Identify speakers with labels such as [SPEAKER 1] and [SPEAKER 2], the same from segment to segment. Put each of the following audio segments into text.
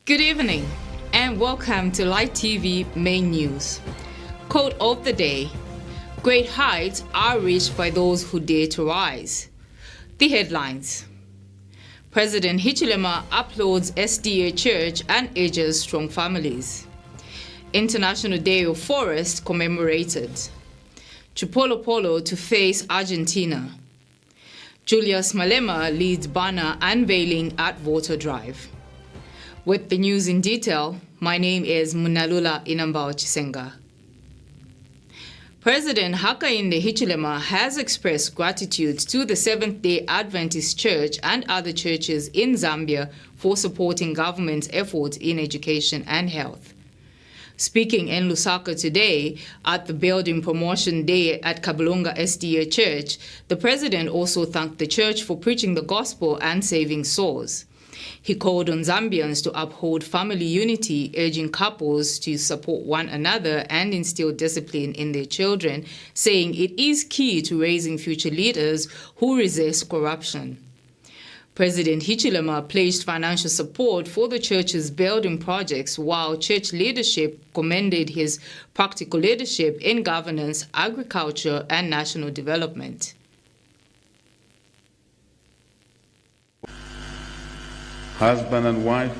[SPEAKER 1] Good evening and welcome to Light TV Main News. Quote of the day: great heights are reached by those who dare to rise. The headlines: President Hichilema applauds SDA Church and urges strong families. International Day of Forest commemorated. Chipolo Polo to face Argentina. Julius Malema leads banner unveiling at Voter Drive. With the news in detail, my name is Munalula Inambao Chisenga. President Hakainde Hichilema has expressed gratitude to the Seventh-day Adventist Church and other churches in Zambia for supporting government's efforts in education and health. Speaking in Lusaka today at the Building Promotion Day at Kabulonga SDA Church, the president also thanked the church for preaching the gospel and saving souls. He called on Zambians to uphold family unity, urging couples to support one another and instill discipline in their children, saying it is key to raising future leaders who resist corruption. President Hichilema pledged financial support for the church's building projects, while church leadership commended his practical leadership in governance, agriculture, and national development.
[SPEAKER 2] Husband and wife,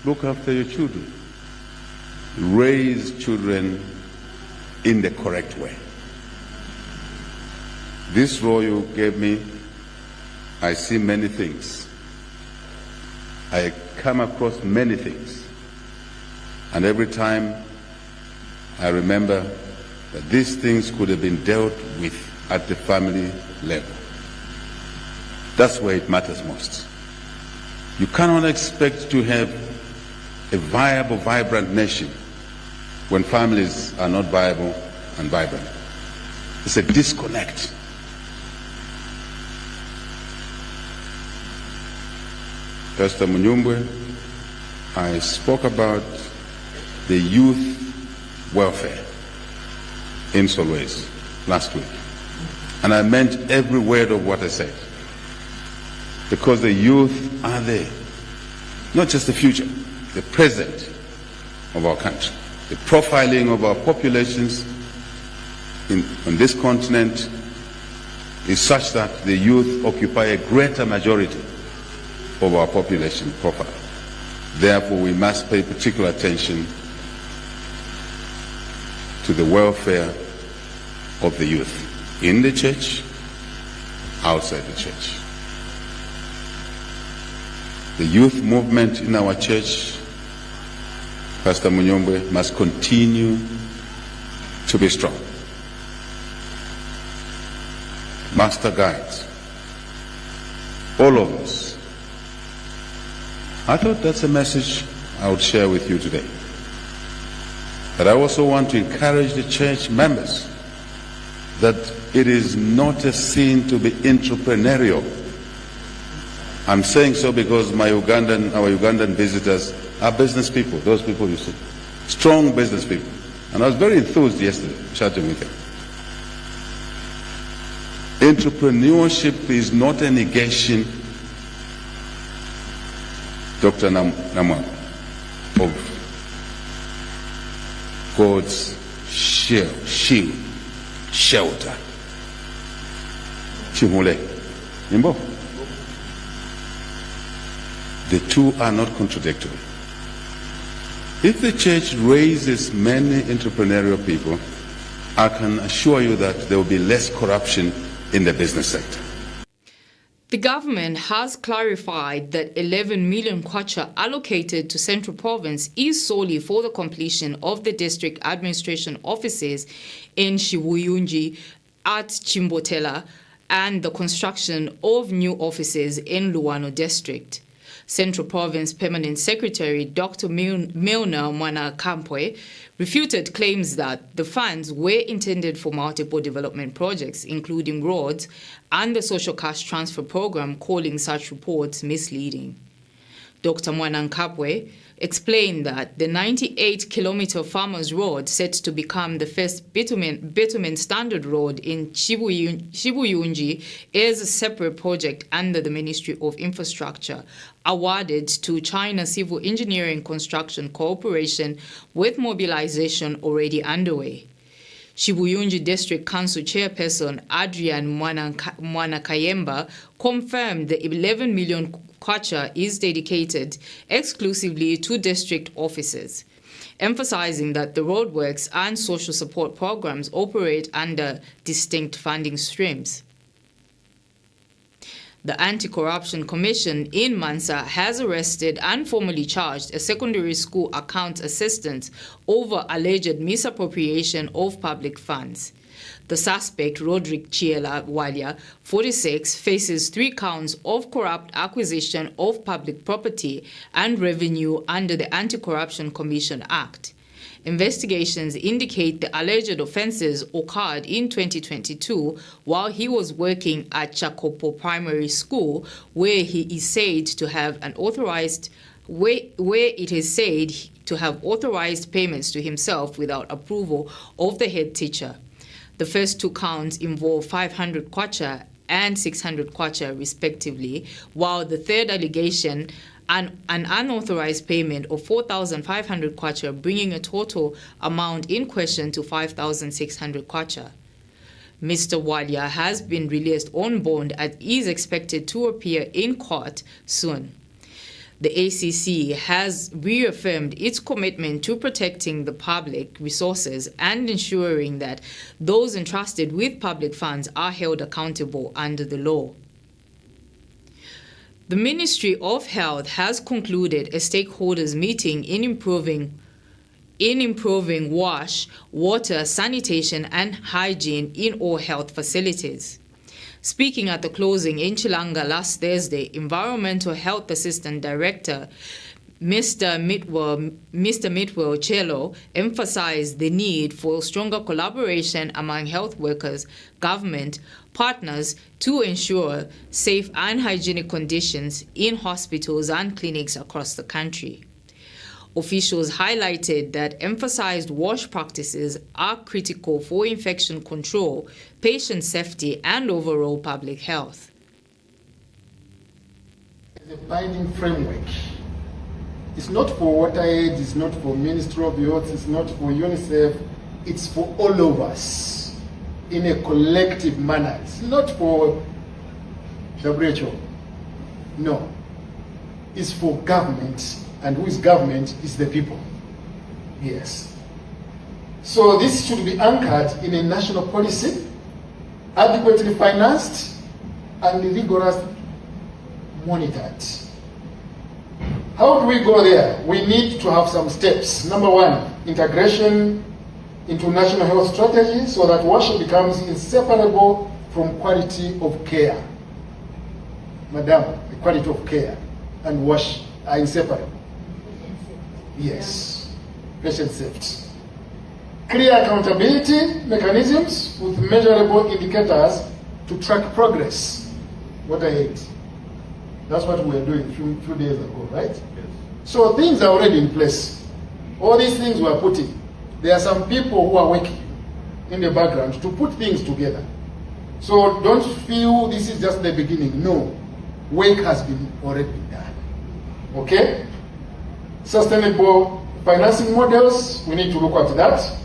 [SPEAKER 2] look after your children. Raise children in the correct way. This role you gave me, I see many things. I come across many things. And every time I remember that these things could have been dealt with at the family level. That's where it matters most. You cannot expect to have a viable, vibrant nation when families are not viable and vibrant. It's a disconnect. Pastor Munyumbwe, I spoke about the youth welfare in Solwezi last week. And I meant every word of what I said. Because the youth are there. Not just the future, the present of our country. The profiling of our populations on this continent is such that the youth occupy a greater majority of our population profile. Therefore, we must pay particular attention to the welfare of the youth in the church, outside the church. The youth movement in our church, Pastor Munyumbwe, must continue to be strong. Master guides, all of us. I thought that's a message I would share with you today. But I also want to encourage the church members that it is not a sin to be entrepreneurial. I'm saying so because our Ugandan visitors are business people, those people you see, strong business people. And I was very enthused yesterday chatting with them. Entrepreneurship is not a negation, Dr. Namwa, of God's shield, shelter. Chimule. Nimbo? The two are not contradictory. If the church raises many entrepreneurial people, I can assure you that there will be less corruption in the business sector.
[SPEAKER 1] The government has clarified that 11 million kwacha allocated to Central Province is solely for the completion of the district administration offices in Shibuyunji at Chimbotela and the construction of new offices in Luano district. Central Province Permanent Secretary Dr. Milner Mwanakampwe refuted claims that the funds were intended for multiple development projects, including roads and the social cash transfer program, calling such reports misleading. Dr. Mwanankabwe explained that the 98-kilometer Farmers Road, set to become the first bitumen standard road in Chibuyunji, is a separate project under the Ministry of Infrastructure, awarded to China Civil Engineering Construction Corporation, with mobilization already underway. Chibuyunji District Council Chairperson Adrian Mwanakayemba confirmed the 11 million kwacha is dedicated exclusively to district offices, emphasizing that the roadworks and social support programs operate under distinct funding streams. The Anti-Corruption Commission in Mansa has arrested and formally charged a secondary school accounts assistant over alleged misappropriation of public funds. The suspect, Roderick Chiela Walia, 46, faces 3 counts of corrupt acquisition of public property and revenue under the Anti-Corruption Commission Act. Investigations indicate the alleged offenses occurred in 2022 while he was working at Chakopo Primary School, where he is said to have authorized payments to himself without approval of the head teacher. The first 2 counts involve 500 kwacha and 600 kwacha respectively, while the third allegation, an unauthorized payment of 4,500 kwacha, bringing a total amount in question to 5,600 kwacha. Mr. Walia has been released on bond and is expected to appear in court soon. The ACC has reaffirmed its commitment to protecting the public resources and ensuring that those entrusted with public funds are held accountable under the law. The Ministry of Health has concluded a stakeholders meeting in improving wash, water, sanitation, and hygiene in all health facilities. Speaking at the closing in Chilanga last Thursday, Environmental Health Assistant Director Mr. Mitwell Chelo emphasized the need for stronger collaboration among health workers, government, partners to ensure safe and hygienic conditions in hospitals and clinics across the country. Officials highlighted that emphasized wash practices are critical for infection control, patient safety, and overall public health.
[SPEAKER 3] The binding framework is not for WaterAid, it's not for Ministry of Health, it's not for UNICEF, it's for all of us in a collective manner. It's not for WHO. No. It's for government. And whose government is the people. Yes. So this should be anchored in a national policy, adequately financed, and rigorously monitored. How do we go there? We need to have some steps. Number 1, integration into national health strategy so that WASH becomes inseparable from quality of care. Madam, the quality of care and WASH are inseparable. Yes, patient safety. Clear accountability mechanisms with measurable indicators to track progress. WaterAid. That's what we were doing a few days ago, right? Yes. So things are already in place. All these things we are putting. There are some people who are working in the background to put things together. So don't feel this is just the beginning. No, work has been already done. Okay? Sustainable financing models, we need to look at that.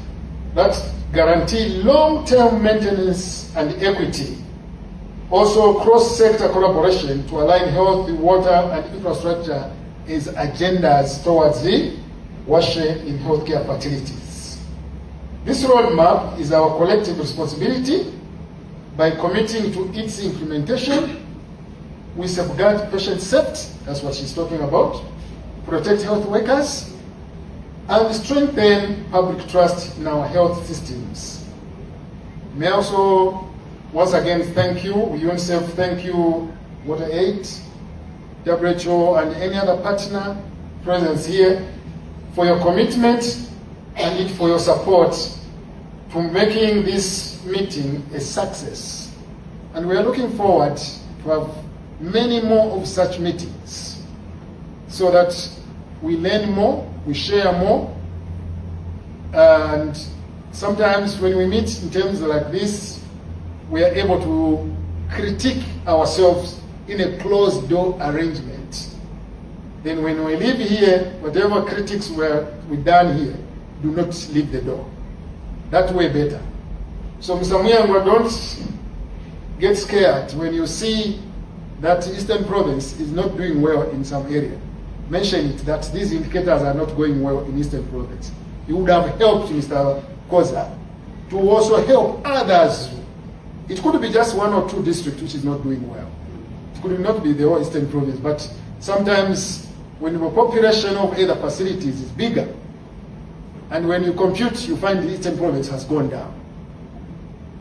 [SPEAKER 3] That guarantee long-term maintenance and equity. Also, cross-sector collaboration to align health, water, and infrastructure as agendas towards the WASH in healthcare facilities. This roadmap is our collective responsibility. By committing to its implementation, we safeguard patient safety, that's what she's talking about, protect health workers, and strengthen public trust in our health systems. May I also once again thank you, UNICEF, thank you, WaterAid, WHO, and any other partner present here for your commitment and for your support to making this meeting a success. And we are looking forward to have many more of such meetings so that we learn more, we share more, and sometimes when we meet in terms like this, we are able to critique ourselves in a closed door arrangement. Then when we leave here, whatever critics we done here, do not leave the door. That way better. So Mr. Muyangwa, don't get scared when you see that Eastern Province is not doing well in some area. Mention it, that these indicators are not going well in Eastern Province. You would have helped Mr. Koza to also help others. It could be just one or two districts which is not doing well. It could not be the whole Eastern Province, but sometimes when the population of other facilities is bigger, and when you compute, you find the Eastern Province has gone down.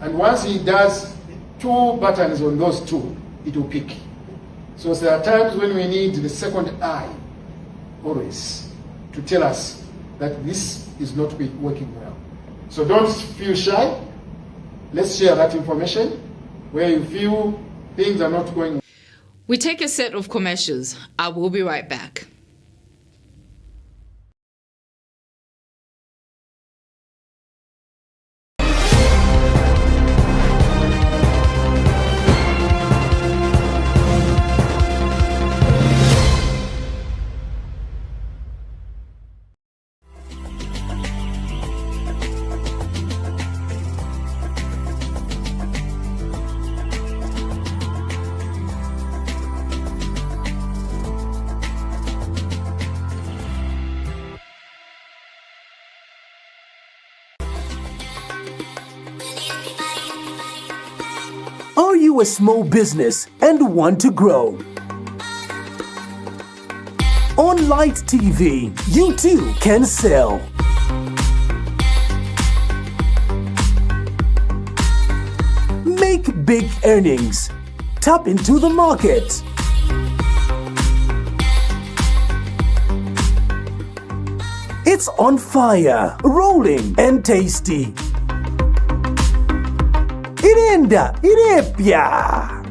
[SPEAKER 3] And once he does 2 buttons on those 2, it will pick. So there are times when we need the second eye, always, to tell us that this is not working well. So don't feel shy. Let's share that information where you feel things are not going well.
[SPEAKER 1] We take a set of commercials. I will be right back.
[SPEAKER 4] Are you a small business and want to grow? On Light TV, you too can sell. Make big earnings. Tap into the market. It's on fire, rolling and tasty. Irenda, Irepia.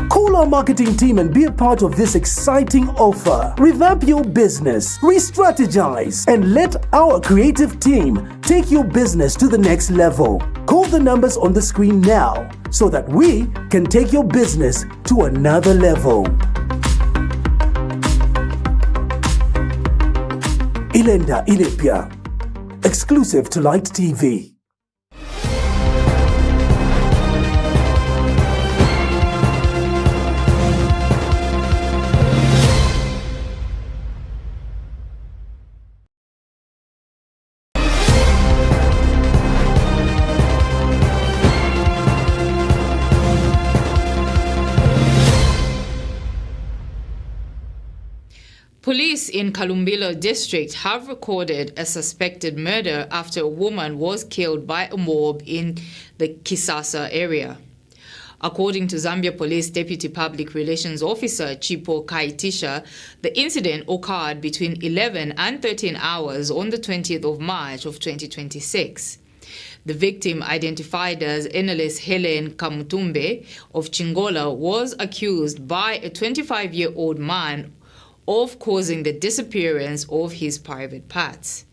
[SPEAKER 4] Call our marketing team and be a part of this exciting offer. Revamp your business, re-strategize, and let our creative team take your business to the next level. Call the numbers on the screen now so that we can take your business to another level. Irenda, Irepia. Exclusive to Light TV.
[SPEAKER 1] Police in Kalumbila district have recorded a suspected murder after a woman was killed by a mob in the Kisasa area. According to Zambia Police Deputy Public Relations Officer Chipo Kaitisha, the incident occurred between 11 and 13 hours on the 20th of March of 2026. The victim, identified as Enelis Helen Kamutumbe of Chingola, was accused by a 25-year-old man of causing the disappearance of his private parts.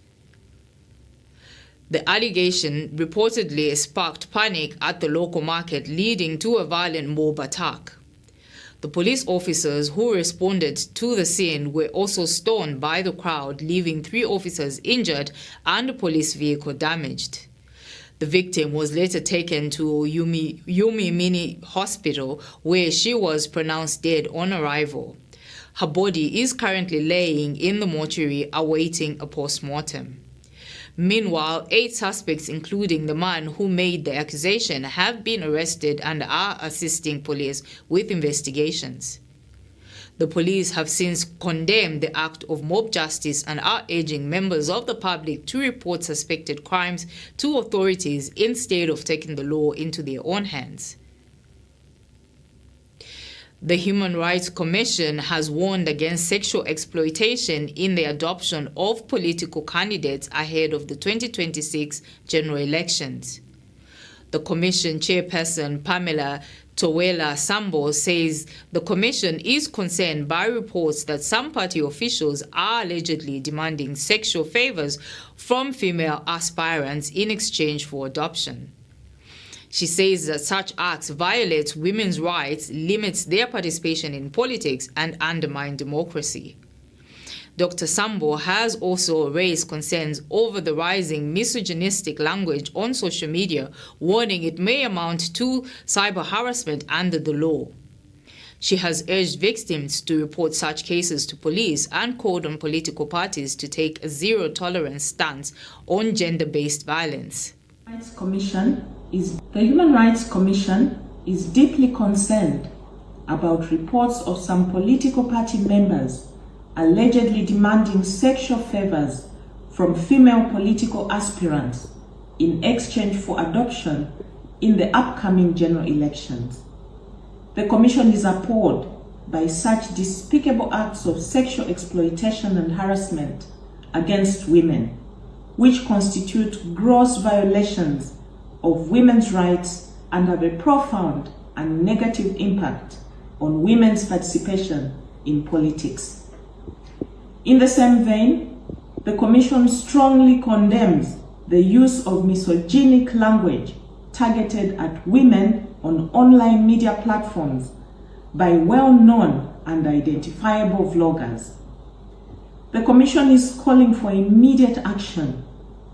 [SPEAKER 1] The allegation reportedly sparked panic at the local market, leading to a violent mob attack. The police officers who responded to the scene were also stoned by the crowd, leaving 3 officers injured and a police vehicle damaged. The victim was later taken to Yumi Mini Hospital, where she was pronounced dead on arrival. Her body is currently laying in the mortuary awaiting a post-mortem. Meanwhile, 8 suspects, including the man who made the accusation, have been arrested and are assisting police with investigations. The police have since condemned the act of mob justice and are urging members of the public to report suspected crimes to authorities instead of taking the law into their own hands. The Human Rights Commission has warned against sexual exploitation in the adoption of political candidates ahead of the 2026 general elections. The Commission chairperson, Pamela Towela Sambo, says the Commission is concerned by reports that some party officials are allegedly demanding sexual favors from female aspirants in exchange for adoption. She says that such acts violate women's rights, limits their participation in politics, and undermine democracy. Dr. Sambo has also raised concerns over the rising misogynistic language on social media, warning it may amount to cyber harassment under the law. She has urged victims to report such cases to police and called on political parties to take a zero-tolerance stance on gender-based violence.
[SPEAKER 5] The Human Rights Commission is deeply concerned about reports of some political party members allegedly demanding sexual favors from female political aspirants in exchange for adoption in the upcoming general elections. The Commission is appalled by such despicable acts of sexual exploitation and harassment against women, which constitute gross violations of women's rights and have a profound and negative impact on women's participation in politics. In the same vein, the Commission strongly condemns the use of misogynic language targeted at women on online media platforms by well-known and identifiable vloggers. The Commission is calling for immediate action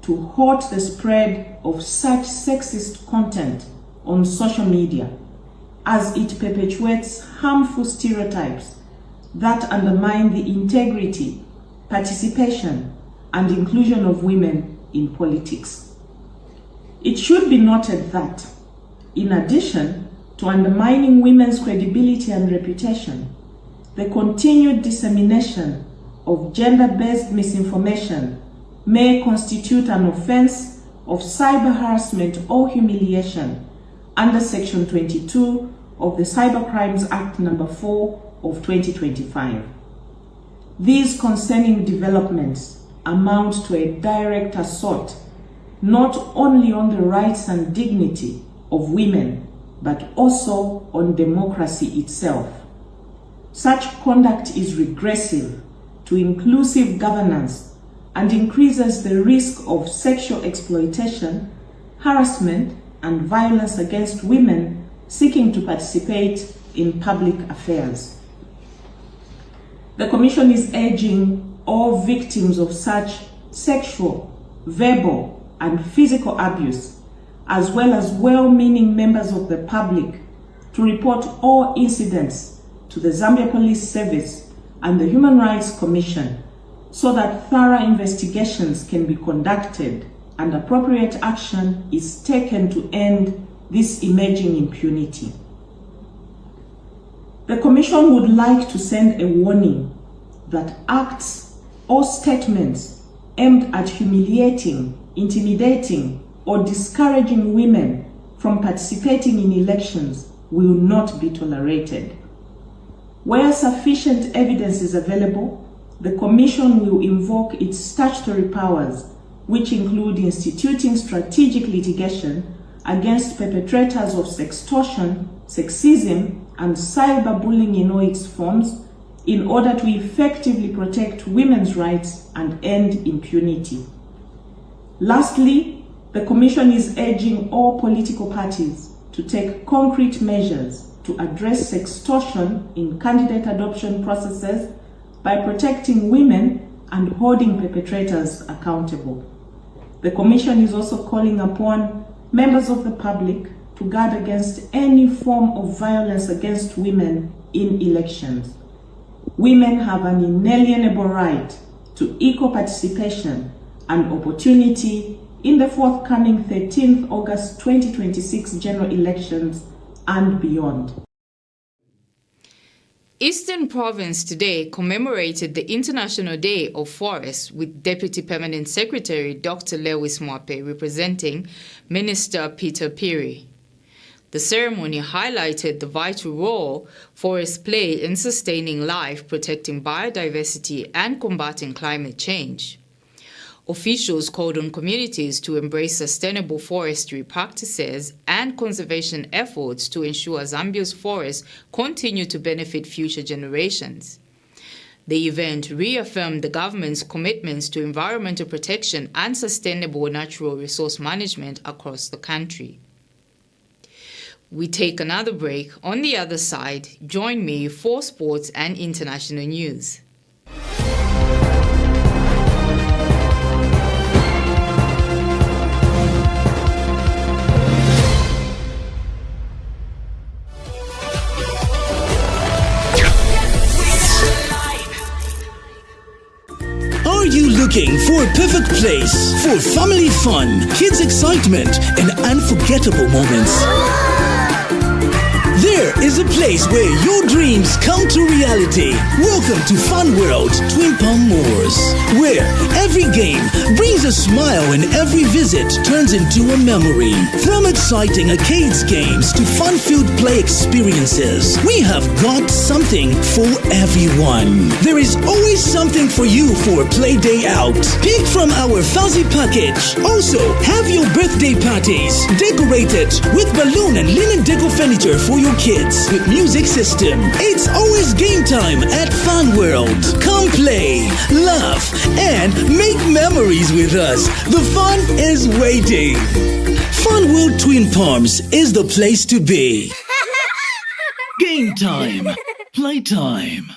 [SPEAKER 5] to halt the spread of such sexist content on social media, as it perpetuates harmful stereotypes that undermine the integrity, participation, and inclusion of women in politics. It should be noted that, in addition to undermining women's credibility and reputation, the continued dissemination of gender-based misinformation may constitute an offense of cyber harassment or humiliation under Section 22 of the Cybercrimes Act No. 4 of 2025. These concerning developments amount to a direct assault not only on the rights and dignity of women, but also on democracy itself. Such conduct is regressive to inclusive governance and increases the risk of sexual exploitation, harassment, and violence against women seeking to participate in public affairs. The Commission is urging all victims of such sexual, verbal, and physical abuse, as well as well-meaning members of the public, to report all incidents to the Zambia Police Service and the Human Rights Commission so that thorough investigations can be conducted and appropriate action is taken to end this emerging impunity. The Commission would like to send a warning that acts or statements aimed at humiliating, intimidating, or discouraging women from participating in elections will not be tolerated. Where sufficient evidence is available, the Commission will invoke its statutory powers, which include instituting strategic litigation against perpetrators of sextortion, sexism, and cyberbullying in all its forms, in order to effectively protect women's rights and end impunity. Lastly, the Commission is urging all political parties to take concrete measures to address sextortion in candidate adoption processes by protecting women and holding perpetrators accountable. The Commission is also calling upon members of the public to guard against any form of violence against women in elections. Women have an inalienable right to equal participation and opportunity in the forthcoming 13th August 2026 general elections and beyond.
[SPEAKER 1] Eastern Province today commemorated the International Day of Forests with Deputy Permanent Secretary Dr. Lewis Mwape representing Minister Peter Piri. The ceremony highlighted the vital role forests play in sustaining life, protecting biodiversity, and combating climate change. Officials called on communities to embrace sustainable forestry practices and conservation efforts to ensure Zambia's forests continue to benefit future generations. The event reaffirmed the government's commitments to environmental protection and sustainable natural resource management across the country. We take another break. On the other side, join me for sports and international news.
[SPEAKER 6] Are you looking for a perfect place for family fun, kids excitement, and unforgettable moments? There is a place where your dreams come to reality. Welcome to Fun World Twin Palm Moors, where every game brings a smile and every visit turns into a memory. From exciting arcades games to fun-filled play experiences, we have got something for everyone. There is always something for you for a play day out. Pick from our Fuzzy package. Also, have your birthday parties decorated with balloon and linen deco furniture for your kids with music system. It's always game time at Fun World. Come play, laugh, and make memories with us. The fun is waiting. Fun World Twin Palms is the place to be. Game time, playtime.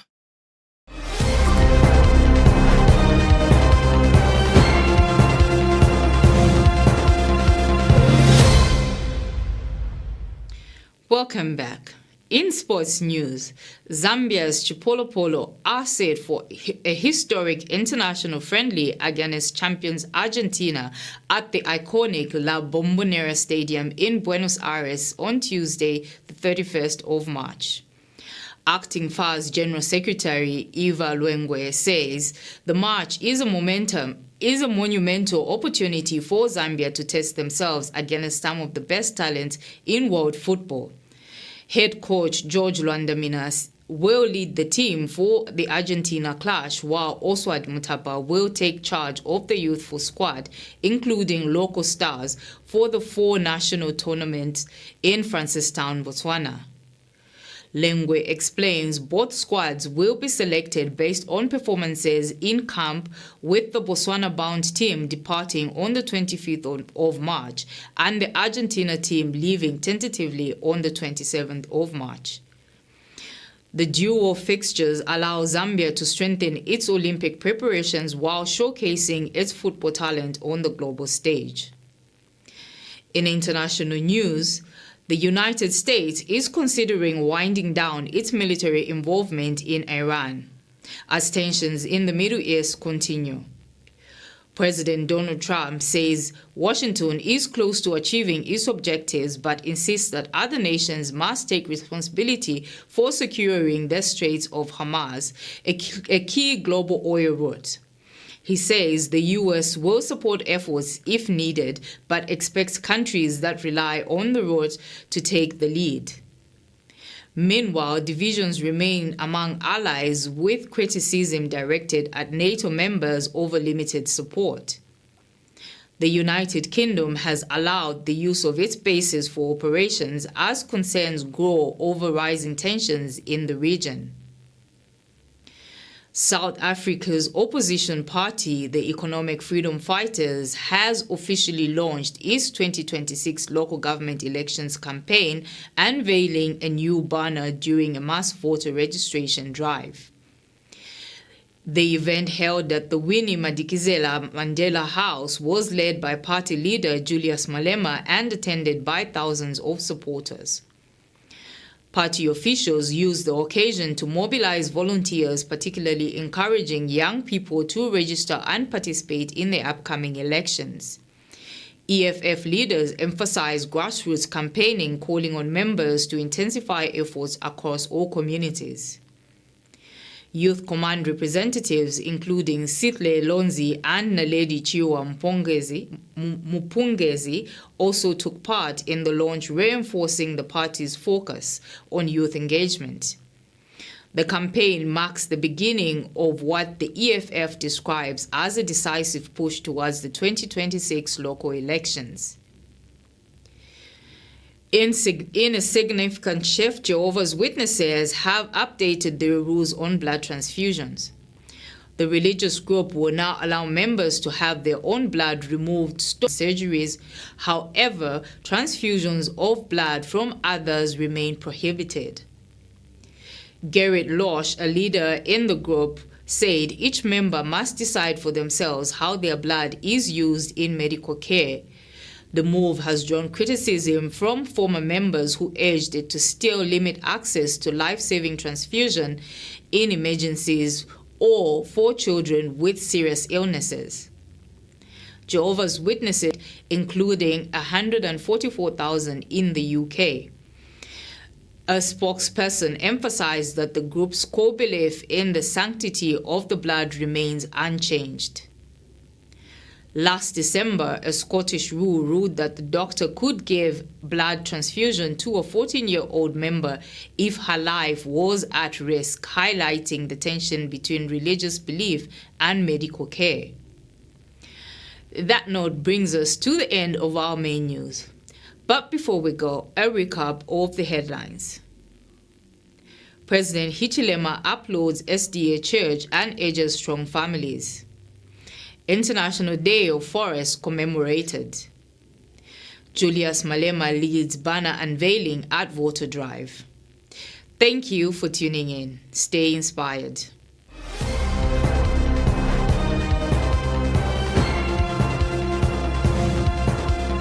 [SPEAKER 1] Welcome back. In sports news, Zambia's Chipolopolo are set for a historic international friendly against champions Argentina at the iconic La Bombonera Stadium in Buenos Aires on Tuesday, the 31st of March. Acting FAS General Secretary Eva Luengwe says the match is a monumental opportunity for Zambia to test themselves against some of the best talent in world football. Head coach George Lwandamina will lead the team for the Argentina clash, while Oswald Mutapa will take charge of the youthful squad, including local stars, for the 4 national tournaments in Francistown, Botswana. Lengwe explains both squads will be selected based on performances in camp, with the Botswana-bound team departing on the 25th of March and the Argentina team leaving tentatively on the 27th of March. The duo fixtures allow Zambia to strengthen its Olympic preparations while showcasing its football talent on the global stage. In international news, the United States is considering winding down its military involvement in Iran as tensions in the Middle East continue. President Donald Trump says Washington is close to achieving its objectives, but insists that other nations must take responsibility for securing the Straits of Hormuz, a key global oil route. He says the U.S. will support efforts if needed, but expects countries that rely on the route to take the lead. Meanwhile, divisions remain among allies, with criticism directed at NATO members over limited support. The United Kingdom has allowed the use of its bases for operations as concerns grow over rising tensions in the region. South Africa's opposition party, the Economic Freedom Fighters, has officially launched its 2026 local government elections campaign, unveiling a new banner during a mass voter registration drive. The event, held at the Winnie Madikizela Mandela House, was led by party leader Julius Malema and attended by thousands of supporters. Party officials used the occasion to mobilize volunteers, particularly encouraging young people to register and participate in the upcoming elections. EFF leaders emphasized grassroots campaigning, calling on members to intensify efforts across all communities. Youth Command representatives, including Sitle Lonzi and Naledi Chiwa Mupungezi, also took part in the launch, reinforcing the party's focus on youth engagement. The campaign marks the beginning of what the EFF describes as a decisive push towards the 2026 local elections. In a significant shift, Jehovah's Witnesses have updated their rules on blood transfusions. The religious group will now allow members to have their own blood removed during surgeries. However, transfusions of blood from others remain prohibited. Gerrit Losch, a leader in the group, said each member must decide for themselves how their blood is used in medical care. The move has drawn criticism from former members who urged it to still limit access to life-saving transfusion in emergencies or for children with serious illnesses. Jehovah's Witnesses, including 144,000 in the UK. A spokesperson emphasized that the group's core belief in the sanctity of the blood remains unchanged. Last December, a Scottish rule ruled that the doctor could give blood transfusion to a 14-year-old member if her life was at risk, highlighting the tension between religious belief and medical care. That note brings us to the end of our main news. But before we go, a recap of the headlines. President Hichilema applauds SDA Church and urges strong families. International Day of Forest commemorated. Julius Malema leads banner unveiling at Voter Drive. Thank you for tuning in. Stay inspired.